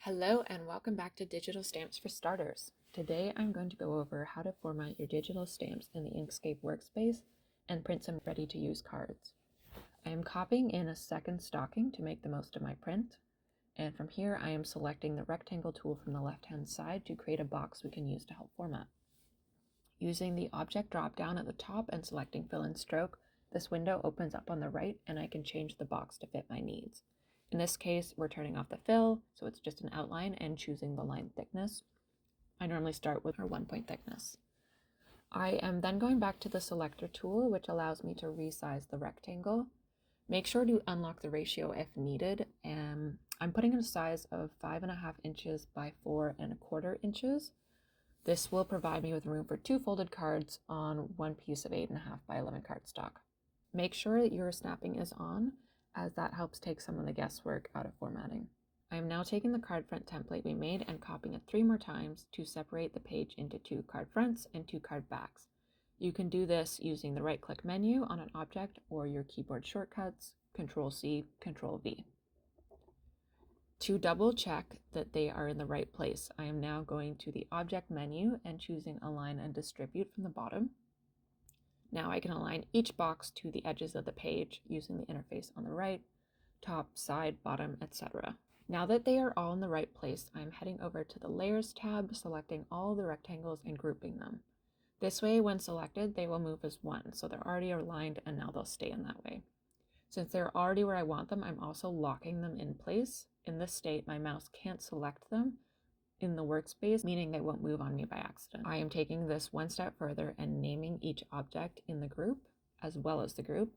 Hello and welcome back to Digital Stamps for Starters. Today I'm going to go over how to format your digital stamps in the Inkscape workspace and print some ready-to-use cards. I am copying in a second stocking to make the most of my print, and from here I am selecting the rectangle tool from the left-hand side to create a box we can use to help format. Using the object drop-down at the top and selecting fill and stroke, this window opens up on the right and I can change the box to fit my needs. In this case, we're turning off the fill, so it's just an outline, and choosing the line thickness. I normally start with our 1-point thickness. I am then going back to the selector tool, which allows me to resize the rectangle. Make sure to unlock the ratio if needed. I'm putting in a size of 5.5 inches by 4.25 inches. This will provide me with room for 2 folded cards on one piece of 8.5 by 11 cardstock. Make sure that your snapping is on, as that helps take some of the guesswork out of formatting. I am now taking the card front template we made and copying it 3 more times to separate the page into 2 card fronts and 2 card backs. You can do this using the right-click menu on an object or your keyboard shortcuts, Ctrl-C, Ctrl-V. To double check that they are in the right place, I am now going to the object menu and choosing Align and Distribute from the bottom. Now I can align each box to the edges of the page using the interface on the right, top, side, bottom, etc. Now that they are all in the right place, I'm heading over to the Layers tab, selecting all the rectangles and grouping them. This way, when selected, they will move as one, so they're already aligned and now they'll stay in that way. Since they're already where I want them, I'm also locking them in place. In this state, my mouse can't select them in the workspace, meaning they won't move on me by accident. I am taking this one step further and naming each object in the group as well as the group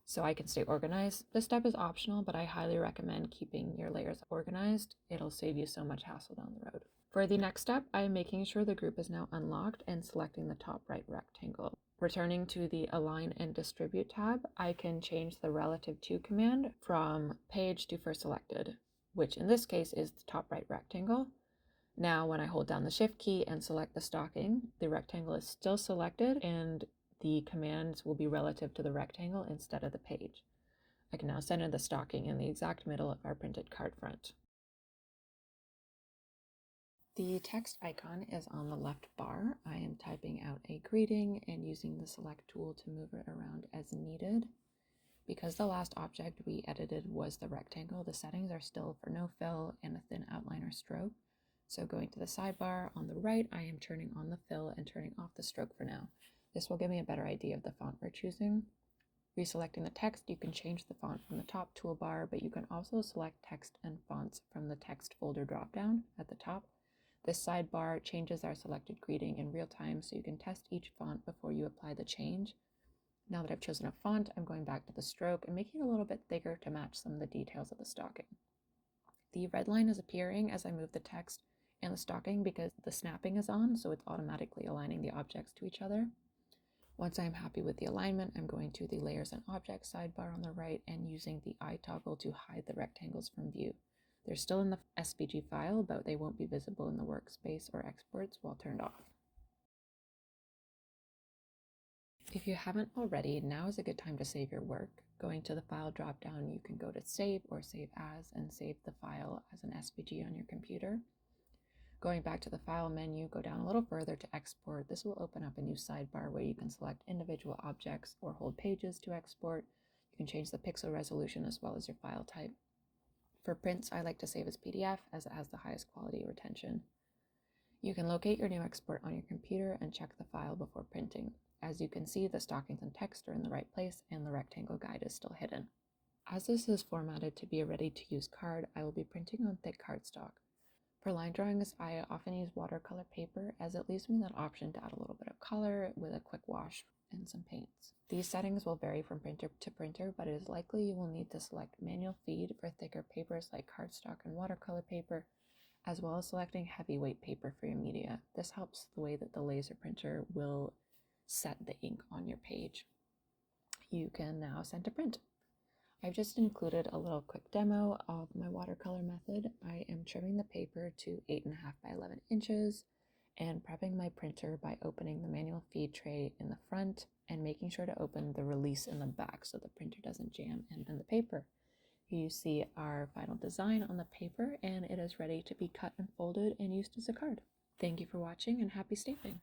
so I can stay organized. This step is optional, but I highly recommend keeping your layers organized. It'll save you so much hassle down the road. For the next step, I am making sure the group is now unlocked and selecting the top right rectangle. Returning to the Align and Distribute tab, I can change the relative to command from page to first selected, which in this case is the top right rectangle. Now when I hold down the Shift key and select the stocking, the rectangle is still selected and the commands will be relative to the rectangle instead of the page. I can now center the stocking in the exact middle of our printed card front. The text icon is on the left bar. I am typing out a greeting and using the select tool to move it around as needed. Because the last object we edited was the rectangle, the settings are still for no fill and a thin outline or stroke. So going to the sidebar on the right, I am turning on the fill and turning off the stroke for now. This will give me a better idea of the font we're choosing. Reselecting the text, you can change the font from the top toolbar, but you can also select text and fonts from the text folder dropdown at the top. This sidebar changes our selected greeting in real time, so you can test each font before you apply the change. Now that I've chosen a font, I'm going back to the stroke and making it a little bit thicker to match some of the details of the stocking. The red line is appearing as I move the text and the stocking because the snapping is on, so it's automatically aligning the objects to each other. Once I'm happy with the alignment, I'm going to the Layers and Objects sidebar on the right and using the eye toggle to hide the rectangles from view. They're still in the SVG file, but they won't be visible in the workspace or exports while turned off. If you haven't already, now is a good time to save your work. Going to the File dropdown, you can go to Save or Save As and save the file as an SVG on your computer. Going back to the File menu, go down a little further to Export. This will open up a new sidebar where you can select individual objects or hold pages to export. You can change the pixel resolution as well as your file type. For prints, I like to save as PDF as it has the highest quality retention. You can locate your new export on your computer and check the file before printing. As you can see, the stockings and text are in the right place and the rectangle guide is still hidden. As this is formatted to be a ready-to-use card, I will be printing on thick cardstock. For line drawings, I often use watercolor paper as it leaves me that option to add a little bit of color with a quick wash and some paints. These settings will vary from printer to printer, but it is likely you will need to select manual feed for thicker papers like cardstock and watercolor paper, as well as selecting heavyweight paper for your media. This helps the way that the laser printer will set the ink on your page. You can now send to print. I've just included a little quick demo of my watercolor method. I am trimming the paper to 8.5 by 11 inches and prepping my printer by opening the manual feed tray in the front and making sure to open the release in the back so the printer doesn't jam and bend the paper. You see our final design on the paper, and it is ready to be cut and folded and used as a card. Thank you for watching, and happy stamping!